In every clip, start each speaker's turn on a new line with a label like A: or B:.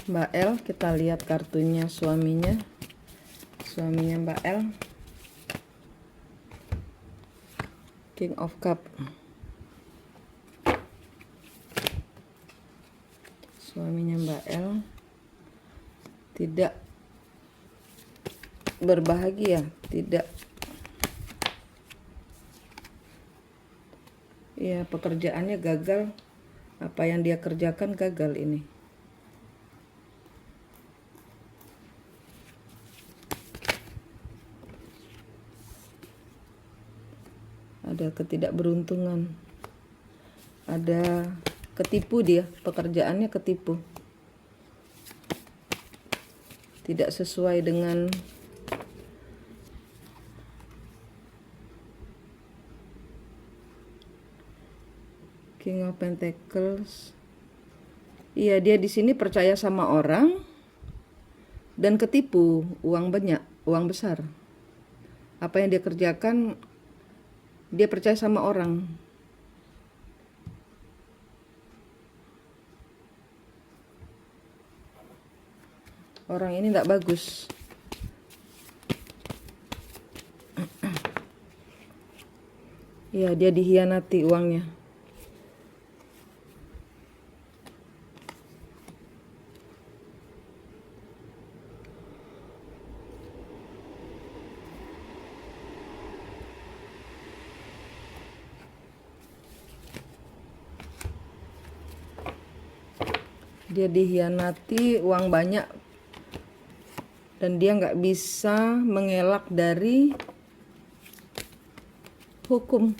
A: Mbak L, kita lihat kartunya suaminya Mbak L. King of Cup. Suaminya Mbak L tidak berbahagia, tidak, ya, pekerjaannya gagal, apa yang dia kerjakan gagal ini. Ada ketidakberuntungan, ada ketipu, dia pekerjaannya ketipu, tidak sesuai dengan King of Pentacles. Iya, dia di sini percaya sama orang dan ketipu, uang banyak, uang besar. Apa yang dia kerjakan, dia percaya sama orang. Orang ini tidak bagus. Ya, dia dihianati uangnya. Dia dihianati uang banyak dan dia nggak bisa mengelak dari hukum.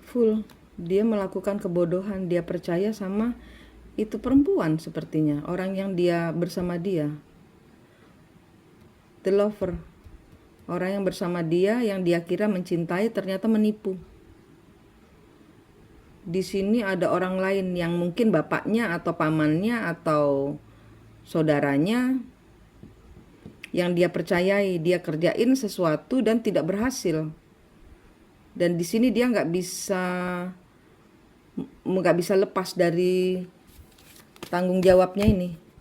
A: Full, dia melakukan kebodohan, dia percaya sama itu perempuan sepertinya, orang yang dia bersama dia. The lover, orang yang bersama dia yang dia kira mencintai ternyata menipu. Di sini ada orang lain yang mungkin bapaknya atau pamannya atau saudaranya yang dia percayai, dia kerjain sesuatu dan tidak berhasil. Dan di sini dia nggak bisa lepas dari tanggung jawabnya ini.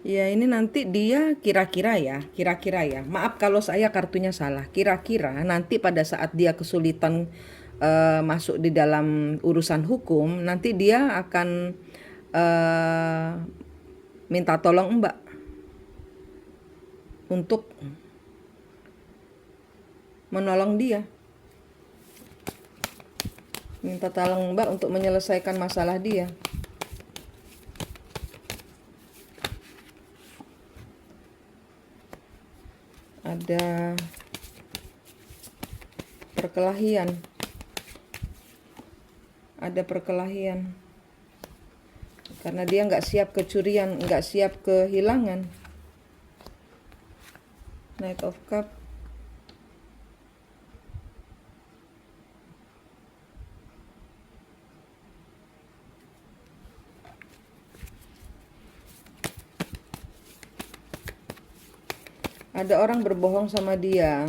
A: Ya, ini nanti dia kira-kira ya. Maaf kalau saya kartunya salah. Kira-kira nanti pada saat dia kesulitan masuk di dalam urusan hukum, nanti dia akan minta tolong Mbak untuk menolong dia. Minta tolong Mbak untuk menyelesaikan masalah dia. Ada perkelahian, karena dia nggak siap kecurian, nggak siap kehilangan. Knight of Cup. Ada orang berbohong sama dia.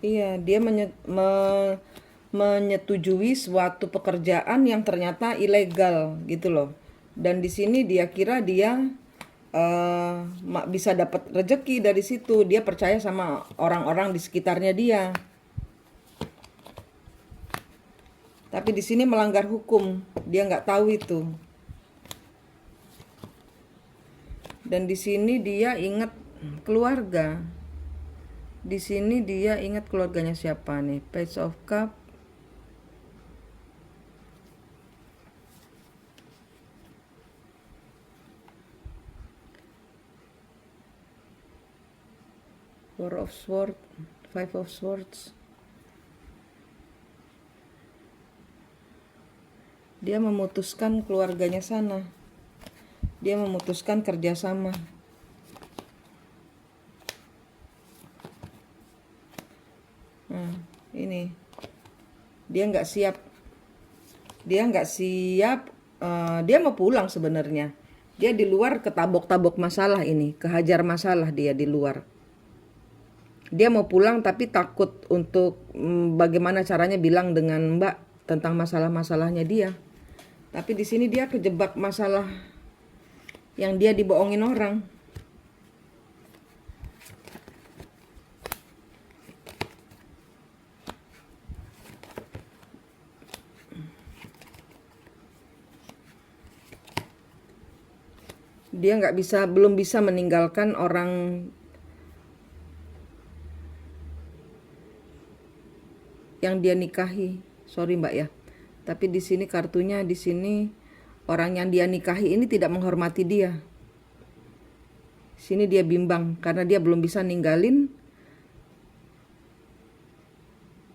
A: Iya, dia menyetujui suatu pekerjaan yang ternyata ilegal gitu loh. Dan di sini dia kira dia bisa dapat rezeki dari situ. Dia percaya sama orang-orang di sekitarnya dia. Tapi di sini melanggar hukum, dia nggak tahu itu. Dan di sini dia ingat keluarga. Di sini dia ingat keluarganya siapa nih? Page of Cup. Four of Swords, Five of Swords. Dia memutuskan keluarganya sana. Dia memutuskan kerjasama. Nah, ini dia nggak siap. Dia nggak siap. Dia mau pulang sebenarnya. Dia di luar ketabok-tabok masalah ini, kehajar masalah dia di luar. Dia mau pulang tapi takut untuk bagaimana caranya bilang dengan Mbak tentang masalah-masalahnya dia. Tapi di sini dia kejebak masalah yang dia dibohongin orang. Dia belum bisa meninggalkan orang yang dia nikahi. Sorry Mbak ya. Tapi di sini kartunya, di sini orang yang dia nikahi ini tidak menghormati dia. Sini dia bimbang karena dia belum bisa ninggalin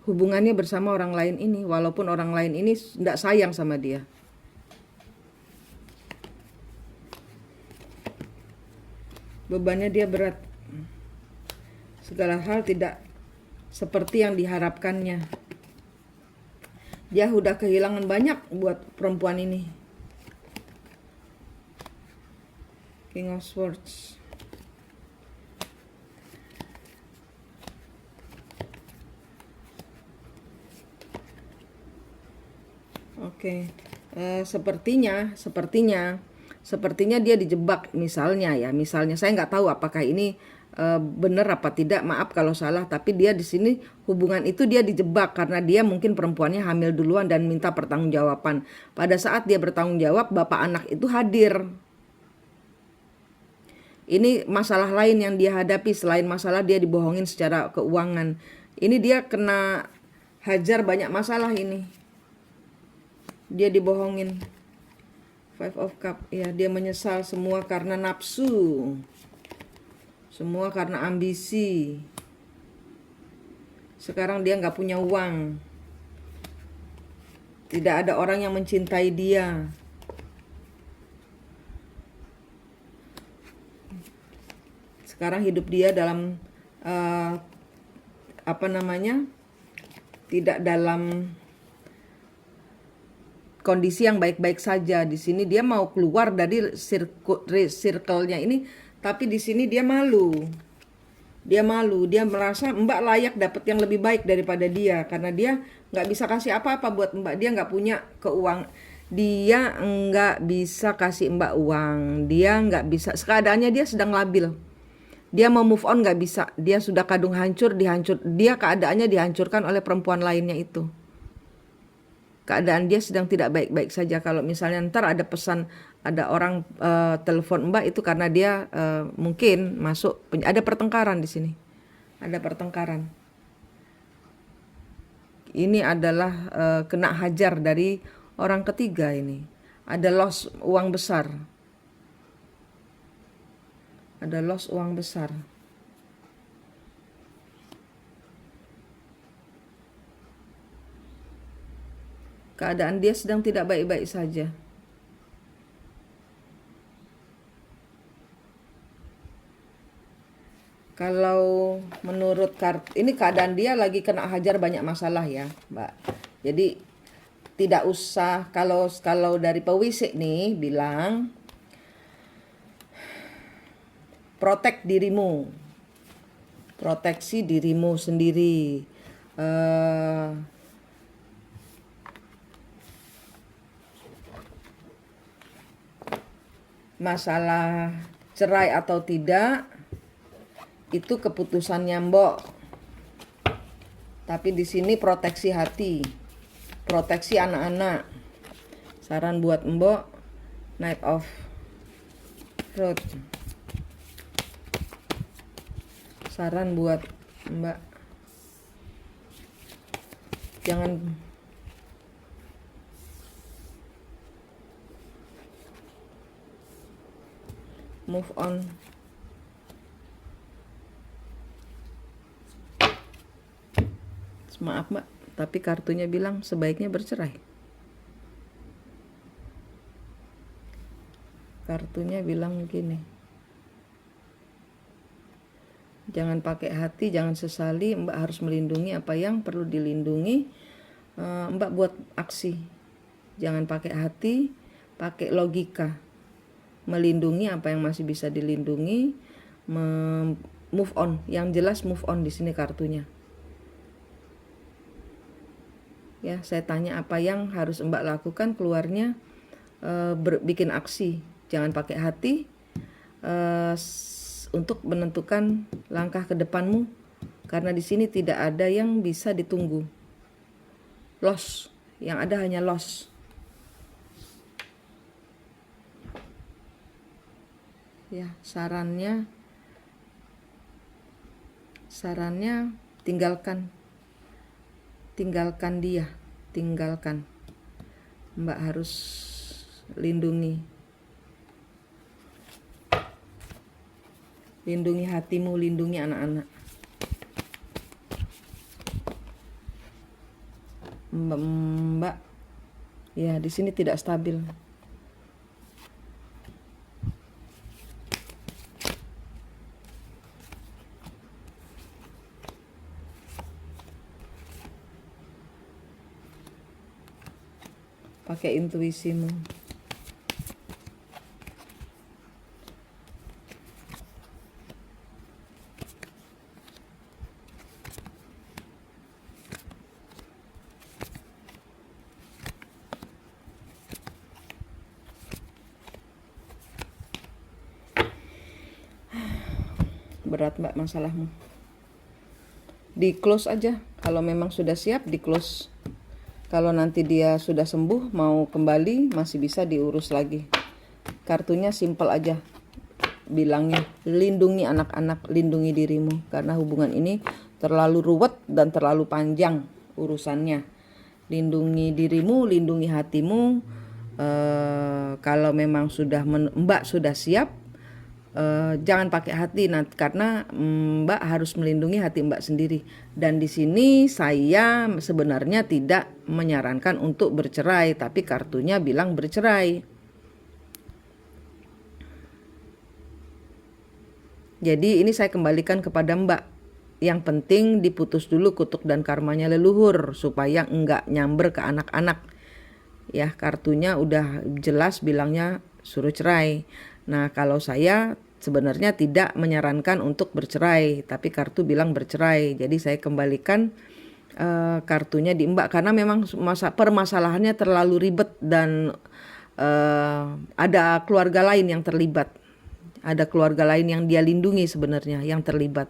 A: hubungannya bersama orang lain ini, walaupun orang lain ini tidak sayang sama dia. Bebannya dia berat. Segala hal tidak seperti yang diharapkannya. Dia udah kehilangan banyak buat perempuan ini. King of Swords. Oke. Sepertinya dia dijebak misalnya saya nggak tahu apakah ini benar apa tidak, maaf kalau salah, tapi dia di sini hubungan itu dia dijebak karena dia mungkin perempuannya hamil duluan dan minta pertanggungjawaban. Pada saat dia bertanggung jawab, bapak anak itu hadir. Ini masalah lain yang dia hadapi selain masalah dia dibohongin secara keuangan. Ini dia kena hajar banyak masalah ini. Dia dibohongin. Five of Cup, ya dia menyesal semua karena nafsu. Semua karena ambisi. Sekarang dia nggak punya uang. Tidak ada orang yang mencintai dia. Sekarang hidup dia dalam tidak dalam kondisi yang baik-baik saja. Di sini dia mau keluar dari circle-nya ini, tapi di sini dia malu. Dia merasa Mbak layak dapat yang lebih baik daripada dia karena dia nggak bisa kasih apa-apa buat Mbak. Dia nggak punya keuangan. Dia nggak bisa kasih Mbak uang. Dia nggak bisa. Keadaannya dia sedang labil. Dia mau move on nggak bisa. Dia sudah kadung hancur, dia keadaannya dihancurkan oleh perempuan lainnya itu. Keadaan dia sedang tidak baik-baik saja. Kalau misalnya ntar ada pesan, ada orang telepon Mbak, itu karena dia mungkin masuk, ada pertengkaran di sini. Ada pertengkaran. Ini adalah kena hajar dari orang ketiga ini. Ada loss uang besar. Ada loss uang besar. Keadaan dia sedang tidak baik-baik saja. Kalau menurut kartu ini, keadaan dia lagi kena hajar banyak masalah ya, Mbak. Jadi tidak usah, kalau dari pewisik nih bilang protect dirimu. Proteksi dirimu sendiri. Masalah cerai atau tidak itu keputusannya Mbok. Tapi di sini proteksi hati. proteksi anak-anak. Saran buat Mbok, Knight of Road. Saran buat Mbak, jangan move on. Maaf Mbak, tapi kartunya bilang sebaiknya bercerai. Kartunya bilang gini, jangan pakai hati, jangan sesali, Mbak harus melindungi apa yang perlu dilindungi. Mbak buat aksi, jangan pakai hati, pakai logika, melindungi apa yang masih bisa dilindungi, move on, yang jelas move on di sini kartunya. Ya, saya tanya apa yang harus Mbak lakukan, keluarnya bikin aksi, jangan pakai hati, untuk menentukan langkah ke depanmu, karena di sini tidak ada yang bisa ditunggu. Loss, yang ada hanya loss. Ya, sarannya tinggalkan dia, tinggalkan. Mbak harus lindungi hatimu, lindungi anak-anak. Mbak ya di sini tidak stabil. Pakai intuisimu. Berat Mbak masalahmu. Di close aja. Kalau memang sudah siap, di close. Kalau nanti dia sudah sembuh, mau kembali, masih bisa diurus lagi. Kartunya simple aja. Bilangnya, lindungi anak-anak, lindungi dirimu. Karena hubungan ini terlalu ruwet dan terlalu panjang urusannya. Lindungi dirimu, lindungi hatimu. Kalau memang Mbak sudah siap, jangan pakai hati karena Mbak harus melindungi hati Mbak sendiri. Dan di sini saya sebenarnya tidak menyarankan untuk bercerai, tapi kartunya bilang bercerai. Jadi ini saya kembalikan kepada Mbak. Yang penting diputus dulu kutuk dan karmanya leluhur supaya enggak nyamber ke anak-anak. Ya, kartunya udah jelas bilangnya suruh cerai. Nah, kalau saya sebenarnya tidak menyarankan untuk bercerai, tapi kartu bilang bercerai. Jadi saya kembalikan kartunya di Mbak karena memang permasalahannya terlalu ribet dan ada keluarga lain yang terlibat. Ada keluarga lain yang dia lindungi sebenarnya yang terlibat.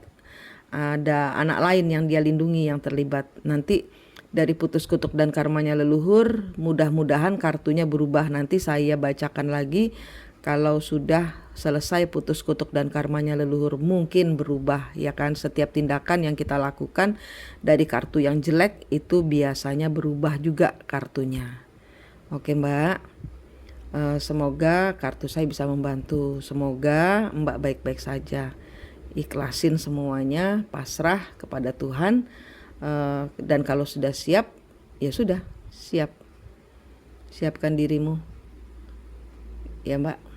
A: Ada anak lain yang dia lindungi yang terlibat. Nanti dari putus kutuk dan karmanya leluhur, mudah-mudahan kartunya berubah. Nanti saya bacakan lagi. Kalau sudah selesai putus kutuk dan karmanya leluhur, mungkin berubah, ya kan. Setiap tindakan yang kita lakukan dari kartu yang jelek itu biasanya berubah juga kartunya. Oke Mbak, semoga kartu saya bisa membantu. Semoga Mbak baik-baik saja. Ikhlasin semuanya, pasrah kepada Tuhan. Dan kalau sudah siap, ya sudah siap. Siapkan dirimu, ya Mbak.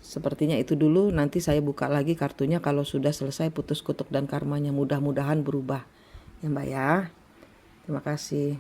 A: Sepertinya itu dulu. Nanti saya buka lagi kartunya kalau sudah selesai putus kutuk dan karmanya. Mudah-mudahan berubah, ya Mbak ya. Terima kasih.